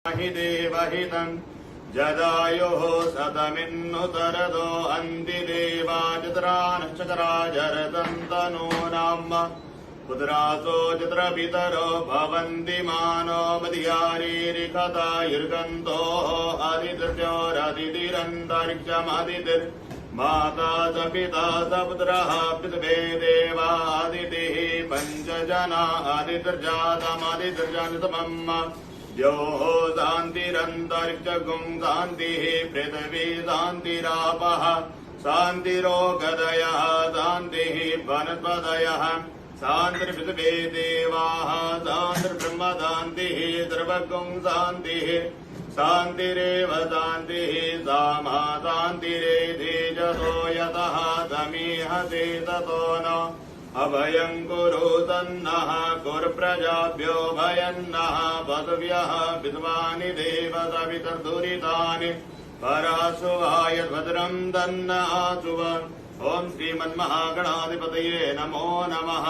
हि देवहितं जदायुः शतमिन्नुतरदो अन्ति देवा चित्रानश्चकराजरदन्तनो नाम पुत्रासो चित्रपितरो भवन्ति मानो मदियारीरिकतायुर्गन्धो आदित्यौरदितिरन्तरिक्षमदितिर्माता च पिता स पुत्रः पितृवे देवादितिः पञ्चजना आदितिर्जातमदितिर्जातमम् द्योः शान्तिरन्तरिक्षगुं शान्तिः पृथिवी शान्तिरापः शान्तिरोगदयः शान्तिः वनस्पतयः शान्तिर्पृथिवी देवाः शान्तिर्ब्रह्म शान्तिः सर्वगुं शान्तिः शान्तिरेव शान्तिः सामा शान्तिरेधीजतो यतः समीहते ततो न अभयं कुरु तन्नः कुरुप्रजाभ्यो भयन्नः वसव्यः विद्वानि देवसवितर्दुरितानि पराशुवाय भद्रं तन्न आशुव। ओं श्रीमन्महागणाधिपतये नमो नमः।